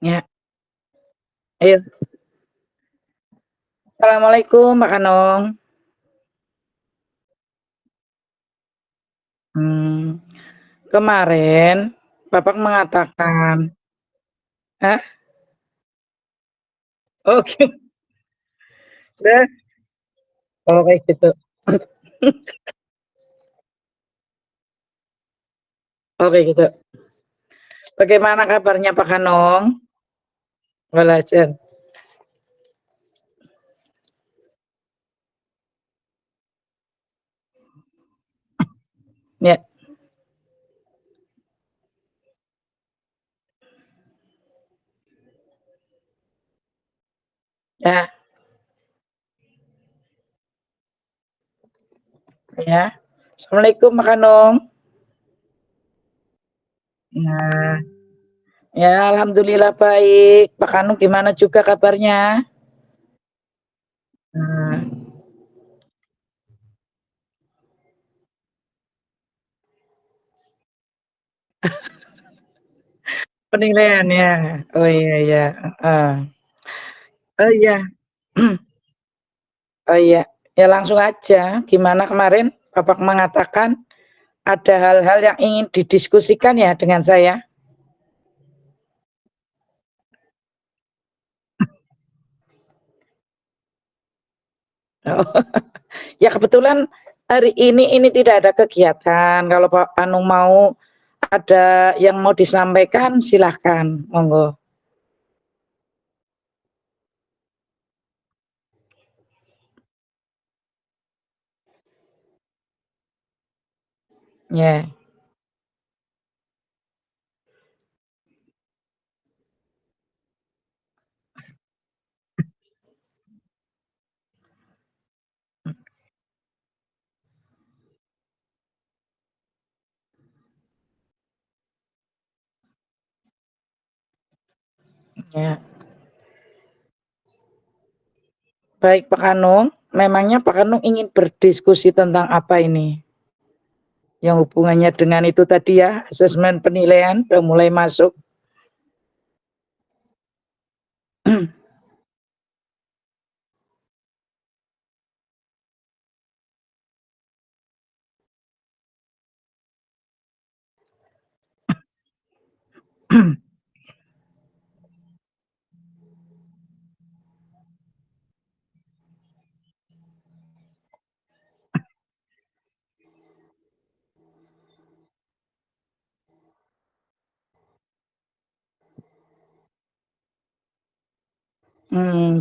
Ya, ayo. Assalamualaikum, Mbak Kanong. Hmm, kemarin Bapak mengatakan ah, oke, deh, oh kayak gitu. Oh kayak gitu. Bagaimana kabarnya Pak Kanong? Belajar. Ya, ya, ya. Assalamualaikum Pak Kanong. Nah, ya alhamdulillah baik. Pak Kanong gimana juga kabarnya? Nah, penilaian ya. Oh iya iya, heeh. Oh iya. Oh iya, ya langsung aja. Gimana kemarin Bapak mengatakan ada hal-hal yang ingin didiskusikan ya dengan saya? Oh, ya kebetulan hari ini tidak ada kegiatan. Kalau Pak Anu mau ada yang mau disampaikan silahkan, monggo. Ya, ya. Baik Pak Kanung, memangnya Pak Kanung ingin berdiskusi tentang apa ini? Yang hubungannya dengan itu tadi ya, asesmen penilaian udah mulai masuk.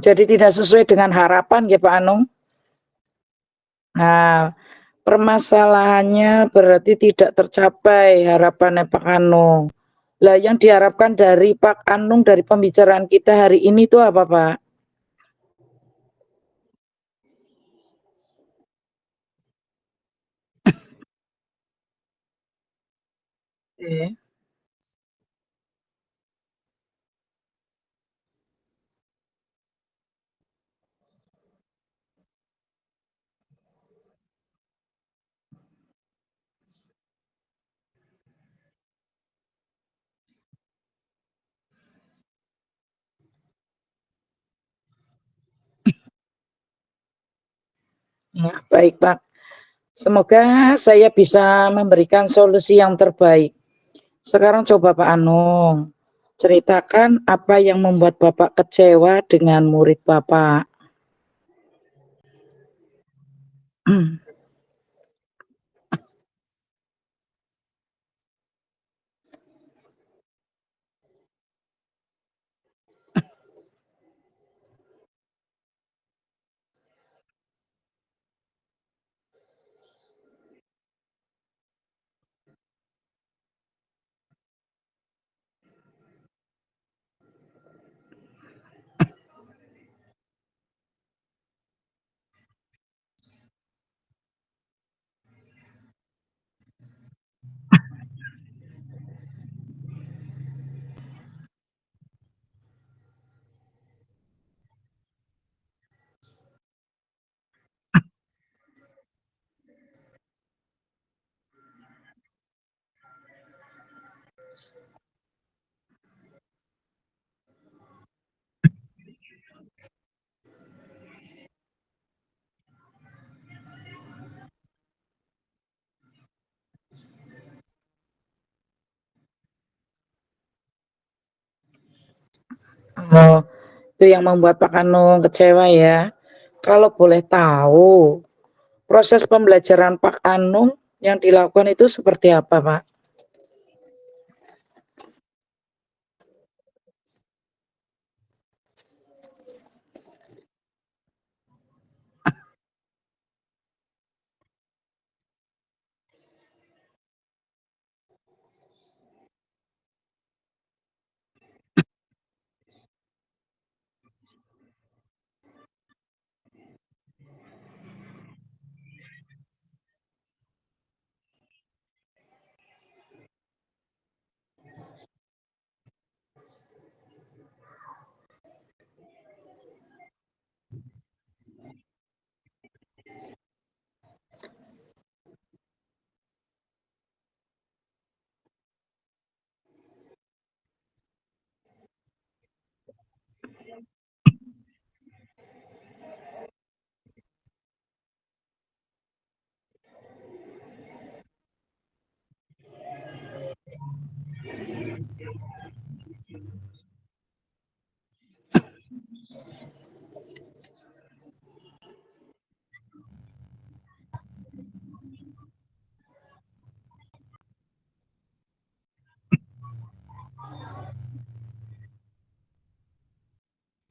Jadi tidak sesuai dengan harapan ya Pak Anung. Nah, permasalahannya berarti tidak tercapai harapannya Pak Anung. Lah yang diharapkan dari Pak Anung dari pembicaraan kita hari ini itu apa Pak? Oke. Ya, baik Pak. Semoga saya bisa memberikan solusi yang terbaik. Sekarang coba Pak Anung, ceritakan apa yang membuat Bapak kecewa dengan murid Bapak. Oh, itu yang membuat Pak Kanung kecewa ya. Kalau boleh tahu, proses pembelajaran Pak Kanung yang dilakukan itu seperti apa, Pak?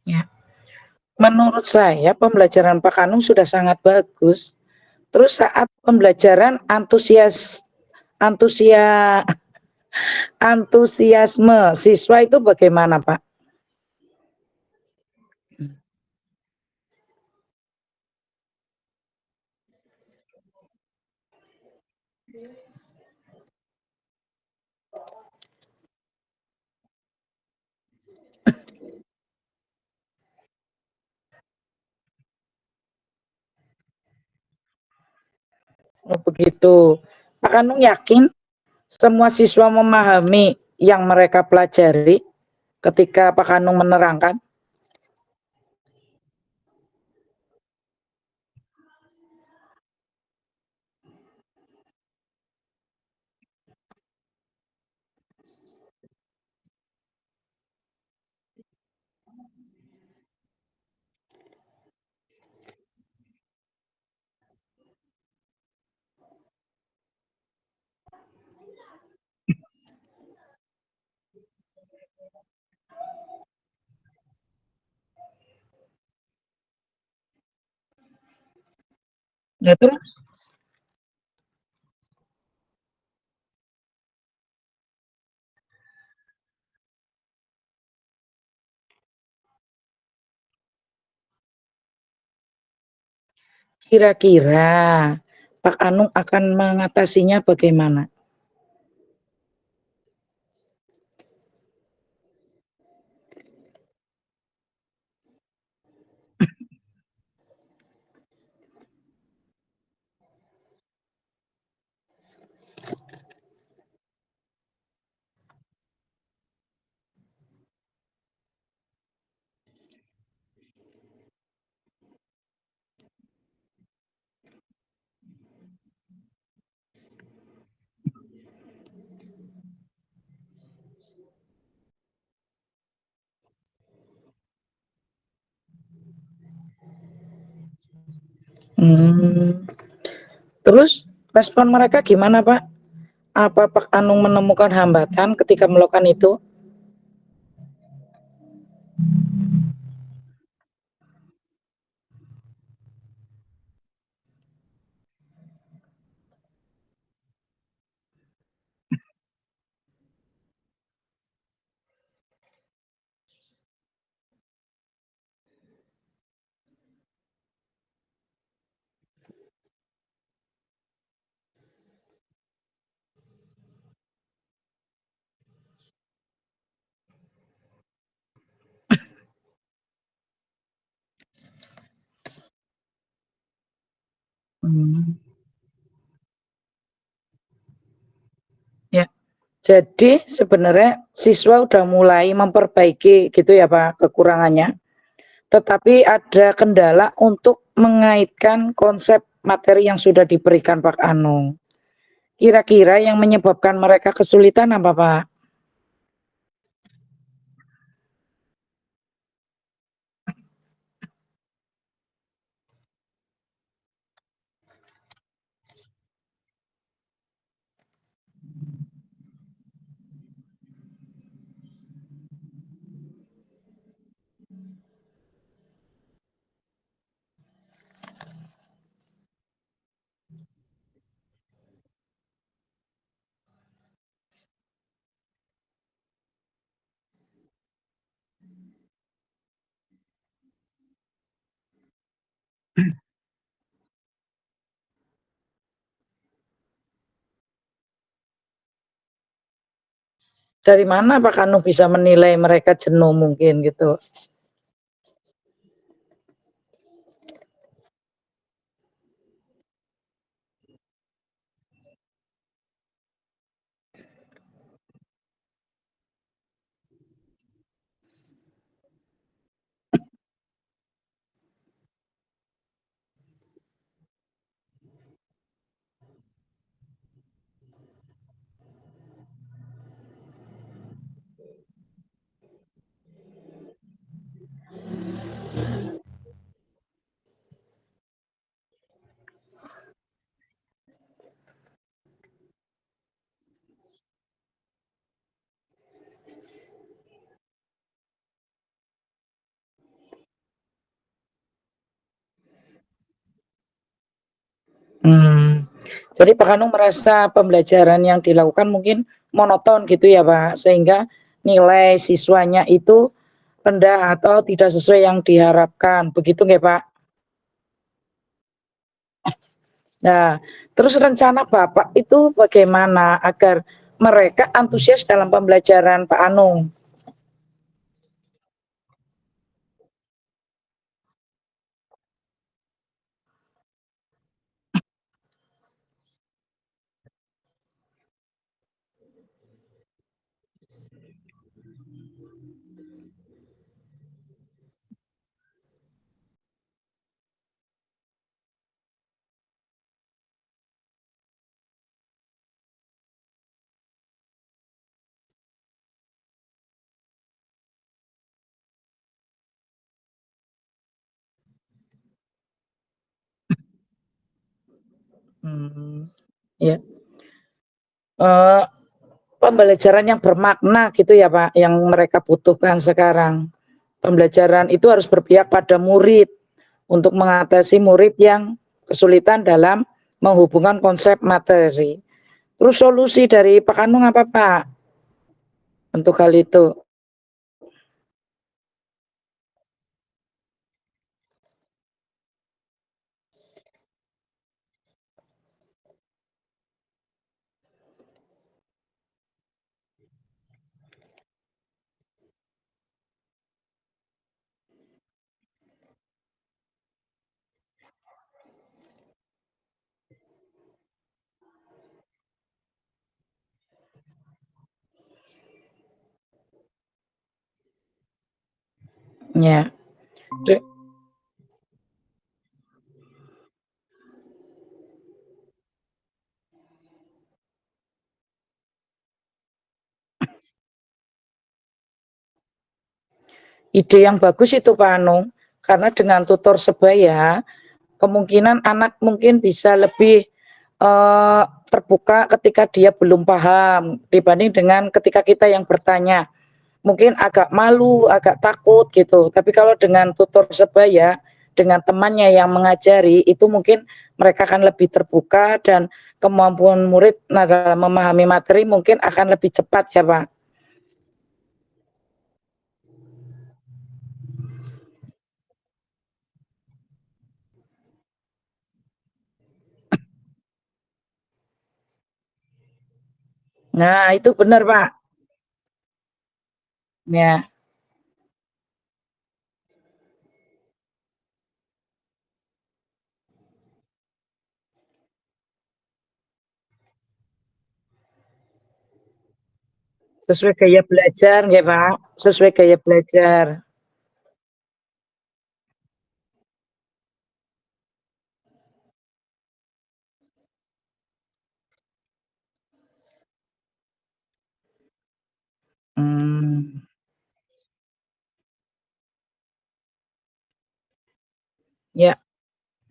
Ya. Menurut saya pembelajaran Pak Kanung sudah sangat bagus. Terus saat pembelajaran antusia antusiasme siswa itu bagaimana, Pak? Oh, begitu. Pak Kanung yakin semua siswa memahami yang mereka pelajari ketika Pak Kanung menerangkan? Ya, terus kira-kira Pak Kanung akan mengatasinya bagaimana? Hmm. Terus respon mereka gimana, Pak? Apa Pak Kanung menemukan hambatan ketika melakukan itu? Hmm. Ya, jadi sebenarnya siswa udah mulai memperbaiki gitu ya Pak kekurangannya, tetapi ada kendala untuk mengaitkan konsep materi yang sudah diberikan Pak Anung. Kira-kira yang menyebabkan mereka kesulitan apa Pak? Dari mana Pak Kanu bisa menilai mereka jenuh mungkin gitu? Mmm, jadi Pak Kanu merasa pembelajaran yang dilakukan mungkin monoton gitu ya Pak, sehingga nilai siswanya itu rendah atau tidak sesuai yang diharapkan, begitu nggak Pak? Nah, terus rencana Bapak itu bagaimana agar mereka antusias dalam pembelajaran Pak Anung? Mmm, iya, eee, pembelajaran yang bermakna gitu ya Pak, yang mereka butuhkan sekarang. Pembelajaran itu harus berpihak pada murid, untuk mengatasi murid yang kesulitan dalam menghubungkan konsep materi. Terus solusi dari Pak Kanung apa Pak, untuk hal itu? Ya, de ide yang bagus itu Pak Anung, karena dengan tutor sebaya, kemungkinan anak mungkin bisa lebih, terbuka ketika dia belum paham, dibanding dengan ketika kita yang bertanya. Mungkin agak malu, agak takut gitu, tapi kalau dengan tutor sebaya, dengan temannya yang mengajari, itu mungkin mereka akan lebih terbuka dan kemampuan murid nah dalam memahami materi mungkin akan lebih cepat ya, Pak. Nah, itu benar, Pak. Ya, sesuai gaya belajar nggih, Pak, sesuai gaya belajar. Mmm, ya.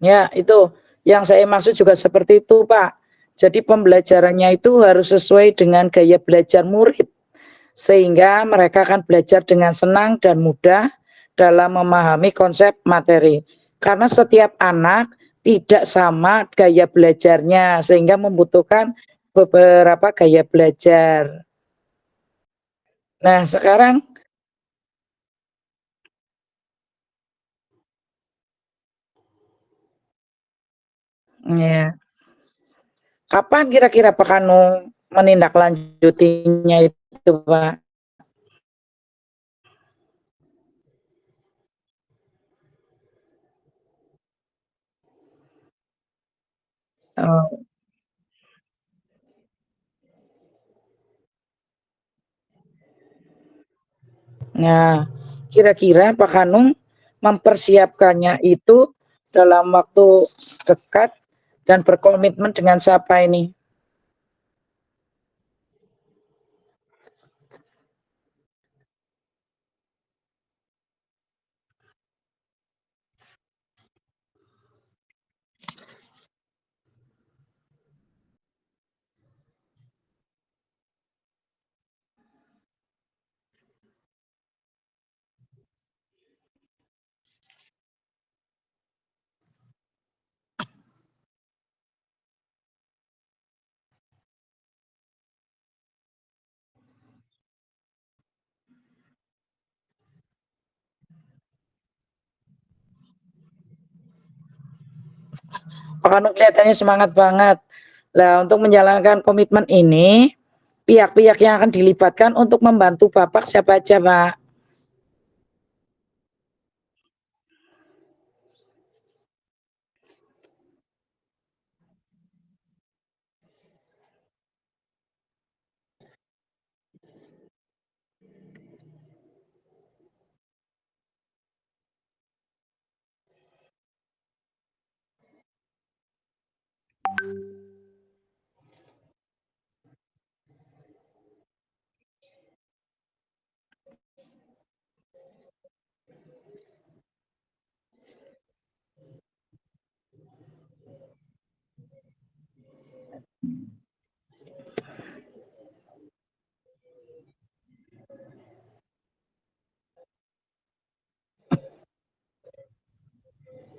Ya, itu yang saya maksud juga seperti itu, Pak. Jadi pembelajarannya itu harus sesuai dengan gaya belajar murid, sehingga mereka akan belajar dengan senang dan mudah dalam memahami konsep materi. Karena setiap anak tidak sama gaya belajarnya, sehingga membutuhkan beberapa gaya belajar. Nah, sekarang ya, kapan kira-kira Pak Kanu menindaklanjutinya itu? tuh, Pak? Oh, nah, kira-kira Pak Hanung mempersiapkannya itu dalam waktu dekat dan berkomitmen dengan siapa ini? Pak Hanung kelihatannya semangat banget. Lah, untuk menjalankan komitmen ini, pihak-pihak yang akan dilibatkan untuk membantu Bapak siapa aja, Pak?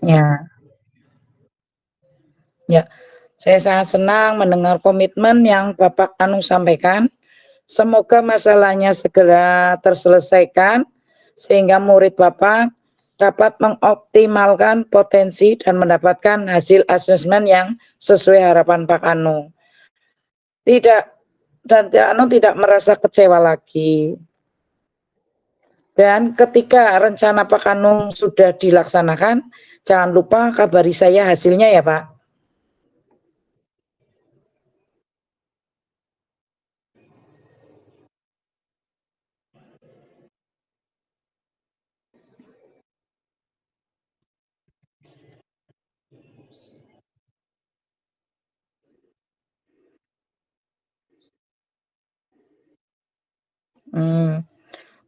Ya, ya. Saya sangat senang mendengar komitmen yang Bapak Hanung sampaikan. Semoga masalahnya segera terselesaikan sehingga murid Bapak dapat mengoptimalkan potensi dan mendapatkan hasil asesmen yang sesuai harapan Pak Hanung. Tidak dan Pak Hanung tidak merasa kecewa lagi. Dan ketika rencana Pak Hanung sudah dilaksanakan, jangan lupa kabari saya hasilnya ya, Pak. Hmm.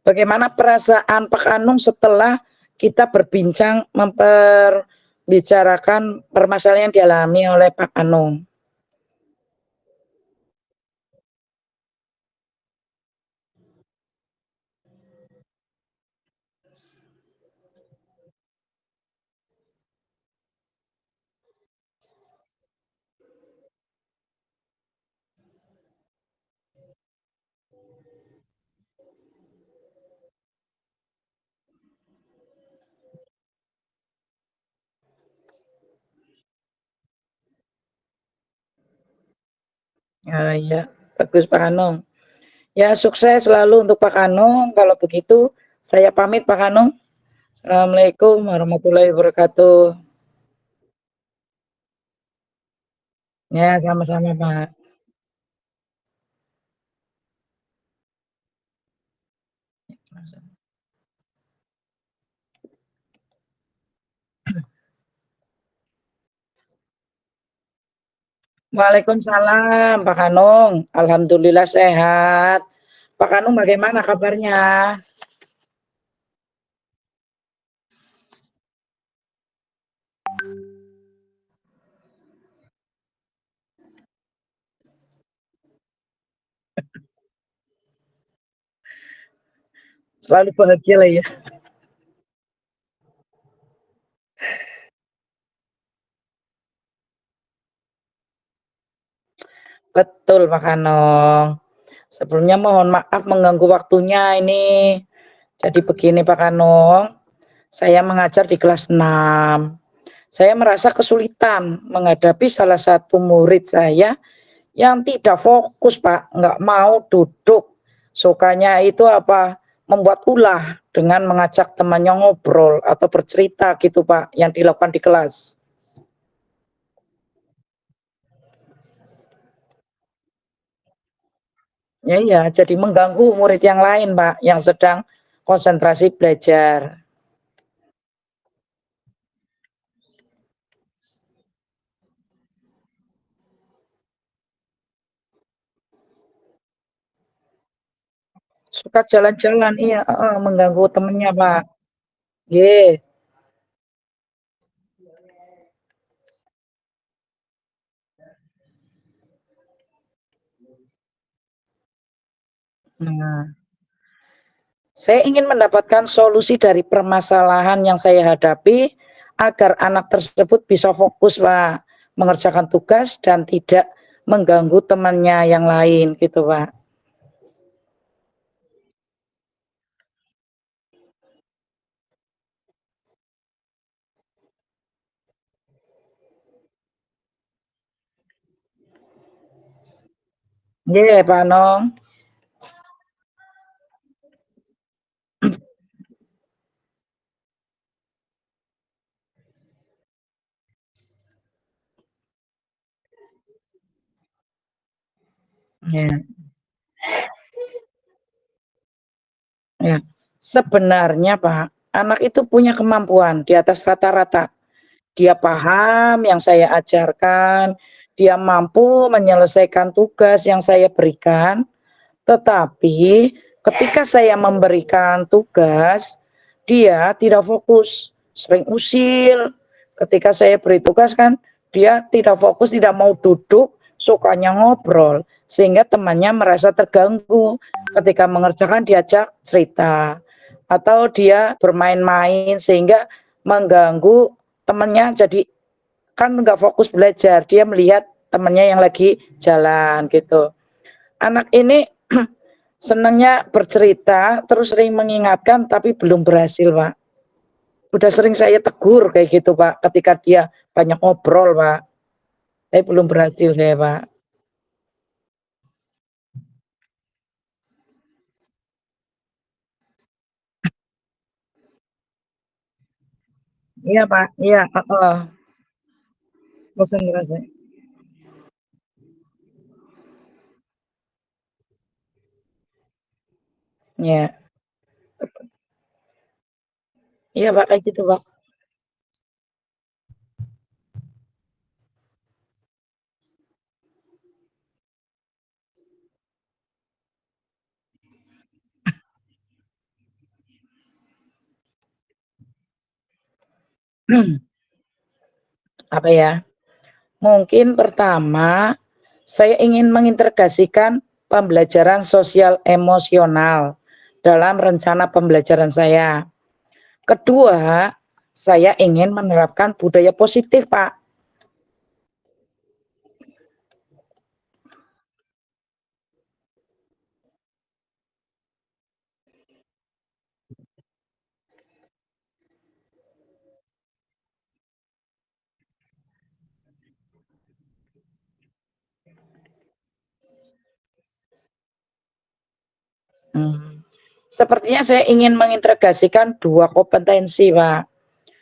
Bagaimana perasaan Pak Hanung setelah kita berbincang membicarakan permasalahan yang dialami oleh Pak Hanung? Ya, bagus Pak Hanung. Ya, sukses selalu untuk Pak Hanung. Kalau begitu, saya pamit Pak Hanung. Assalamualaikum warahmatullahi wabarakatuh. Ya, sama-sama Pak. Waalaikumsalam Pak Hanung. Alhamdulillah sehat. Pak Hanung bagaimana kabarnya? Selalu bahagia lah ya. Betul Pak Hanung. Sebelumnya mohon maaf mengganggu waktunya ini. Jadi begini Pak Hanung, saya mengajar di kelas 6. Saya merasa kesulitan menghadapi salah satu murid saya yang tidak fokus Pak, nggak mau duduk. Sukanya itu apa, membuat ulah dengan mengajak temannya ngobrol atau bercerita gitu, Pak, yang dilakukan di kelas. Ya iya, jadi mengganggu murid yang lain, Pak, yang sedang konsentrasi belajar. Suka jalan-jalan, iya, heeh, mengganggu temennya, Pak. Nggih. Nah, saya ingin mendapatkan solusi dari permasalahan yang saya hadapi agar anak tersebut bisa fokus, Pak, mengerjakan tugas dan tidak mengganggu temannya yang lain gitu, Pak. Nggih, Pak Nong. Ya, ya. Sebenarnya, Pak, anak itu punya kemampuan di atas rata-rata. Dia paham yang saya ajarkan, dia mampu menyelesaikan tugas yang saya berikan. Tetapi ketika saya memberikan tugas, dia tidak fokus, sering usil. Ketika saya beri tugas kan, dia tidak fokus, tidak mau duduk, sukanya ngobrol, sehingga temannya merasa terganggu. Ketika mengerjakan diajak cerita, atau dia bermain-main sehingga mengganggu temannya, jadi kan nggak fokus belajar, dia melihat temannya yang lagi jalan gitu. Anak ini senangnya bercerita, terus sering mengingatkan tapi belum berhasil, Pak. Udah sering saya tegur kayak gitu, Pak, ketika dia banyak ngobrol, Pak. Tapi belum berhasil saya, Pak. Iya, Pak. Iya, heeh. Konsentrasi. Iya. Iya, Pak, kayak gitu, Pak. Apa ya? Mungkin pertama, saya ingin mengintegrasikan pembelajaran sosial emosional dalam rencana pembelajaran saya. Kedua, saya ingin menerapkan budaya positif, Pak. Sepertinya saya ingin mengintegrasikan dua kompetensi, Pak.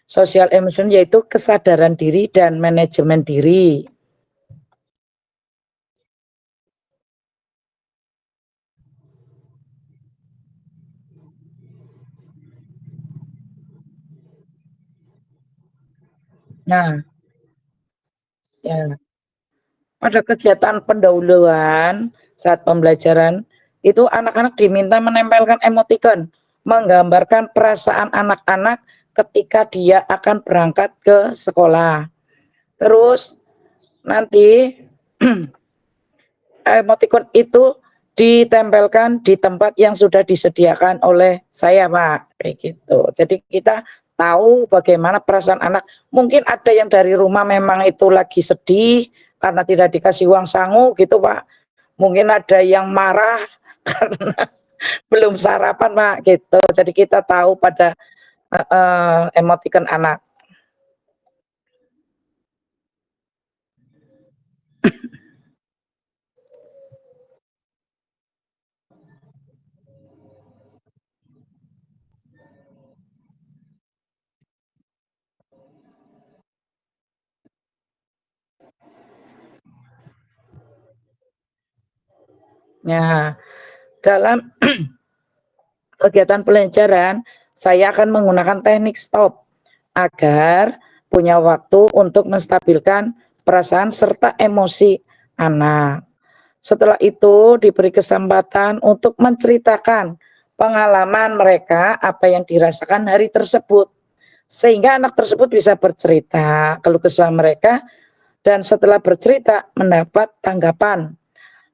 Social emotion yaitu kesadaran diri dan manajemen diri. Nah, ya, pada kegiatan pendahuluan saat pembelajaran itu anak-anak diminta menempelkan emoticon, menggambarkan perasaan anak-anak ketika dia akan berangkat ke sekolah. Terus nanti emoticon itu ditempelkan di tempat yang sudah disediakan oleh saya, Pak, kayak gitu. Jadi kita tahu bagaimana perasaan anak. Mungkin ada yang dari rumah memang itu lagi sedih karena tidak dikasih uang sangu gitu, Pak. Mungkin ada yang marah karena belum sarapan, Pak, gitu. Jadi kita tahu pada emoticon anak. Nah, dalam kegiatan pelajaran, saya akan menggunakan teknik stop agar punya waktu untuk menstabilkan perasaan serta emosi anak. Setelah itu diberi kesempatan untuk menceritakan pengalaman mereka apa yang dirasakan hari tersebut. Sehingga anak tersebut bisa bercerita keluh kesah mereka dan setelah bercerita mendapat tanggapan.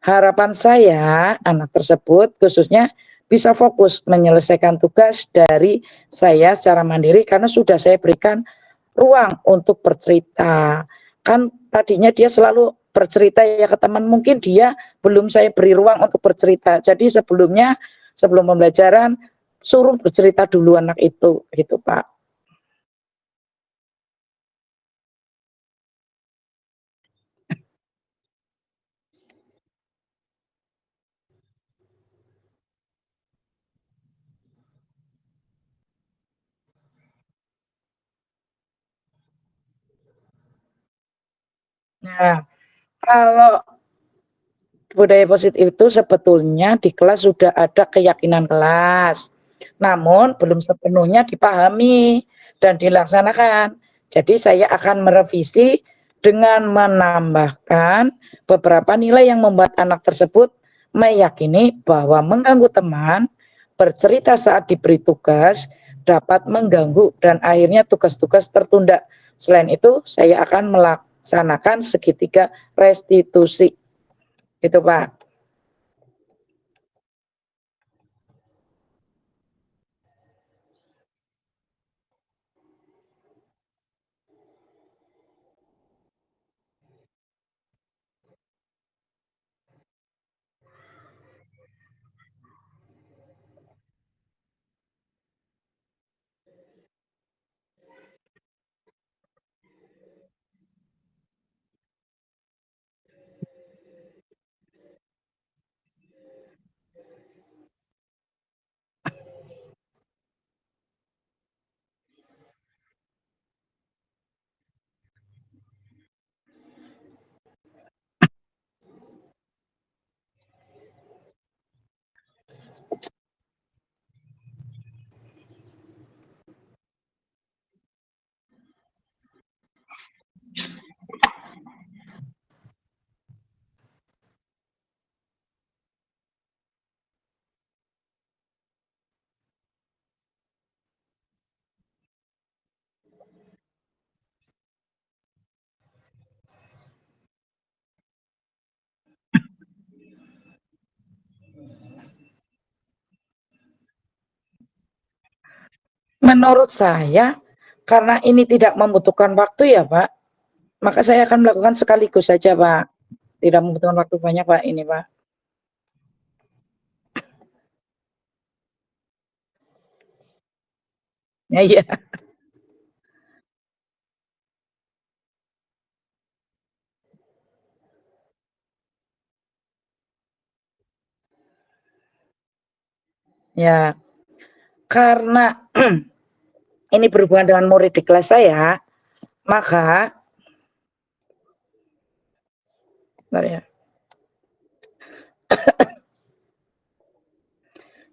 Harapan saya anak tersebut khususnya bisa fokus menyelesaikan tugas dari saya secara mandiri karena sudah saya berikan ruang untuk bercerita. Kan tadinya dia selalu bercerita ya ke teman, mungkin dia belum saya beri ruang untuk bercerita. Jadi sebelumnya, sebelum pembelajaran, suruh bercerita dulu anak itu, gitu Pak. Nah, kalau budaya positif itu sebetulnya di kelas sudah ada keyakinan kelas, namun belum sepenuhnya dipahami dan dilaksanakan. Jadi saya akan merevisi dengan menambahkan beberapa nilai yang membuat anak tersebut meyakini bahwa mengganggu teman, bercerita saat diberi tugas, dapat mengganggu dan akhirnya tugas-tugas tertunda. Selain itu, saya akan melaksanakan segitiga restitusi. Gitu, Pak. Menurut saya, karena ini tidak membutuhkan waktu ya, Pak, maka saya akan melakukan sekaligus saja, Pak. Tidak membutuhkan waktu banyak, Pak, ini, Pak. Ya, iya. Ya, karena ini berhubungan dengan murid di kelas saya, maka bentar ya.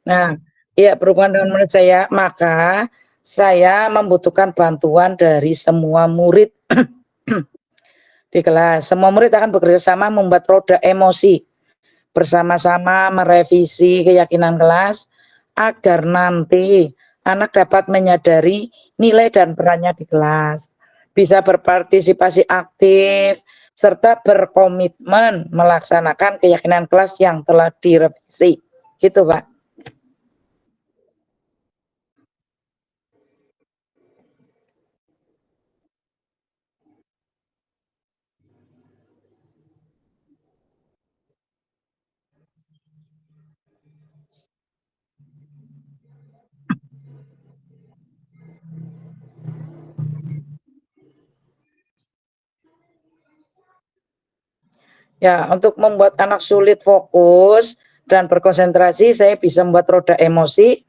Nah, iya berhubungan dengan murid saya, maka saya membutuhkan bantuan dari semua murid di kelas. Semua murid akan bekerja sama membuat roda emosi, bersama-sama merevisi keyakinan kelas agar nanti anak dapat menyadari nilai dan perannya di kelas, bisa berpartisipasi aktif, serta berkomitmen melaksanakan keyakinan kelas yang telah direvisi. Gitu, Pak. Ya, untuk membuat anak sulit fokus dan berkonsentrasi, saya bisa membuat roda emosi,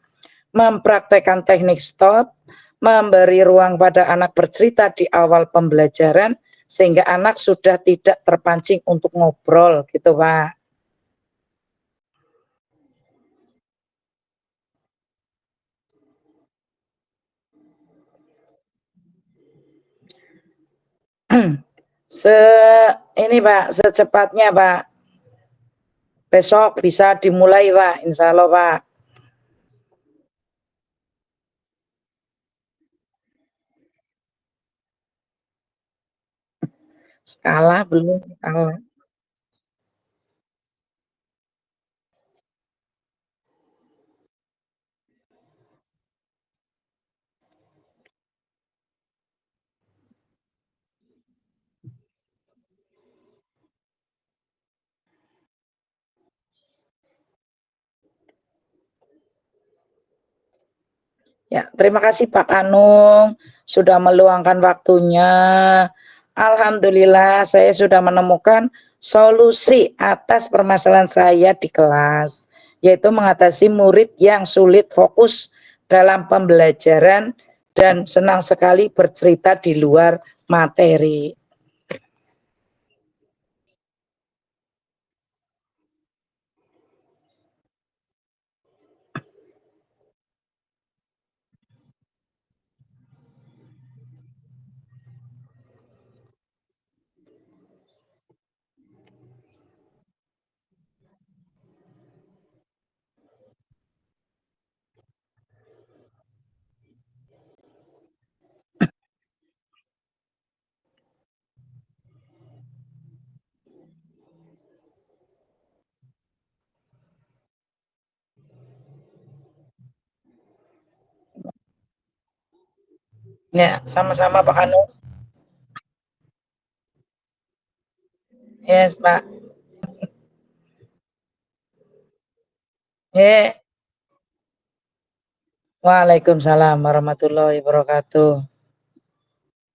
mempraktekkan teknik stop, memberi ruang pada anak bercerita di awal pembelajaran, sehingga anak sudah tidak terpancing untuk ngobrol gitu, Pak. Se ini Pak, secepatnya Pak. Besok bisa dimulai Pak, insya Allah Pak. Skala belum, skala. Ya, terima kasih Pak Anung sudah meluangkan waktunya. Alhamdulillah saya sudah menemukan solusi atas permasalahan saya di kelas, yaitu mengatasi murid yang sulit fokus dalam pembelajaran dan senang sekali bercerita di luar materi. Ya, sama-sama Pak Anung. Yes, Pak. Yeah. Waalaikumsalam warahmatullahi wabarakatuh.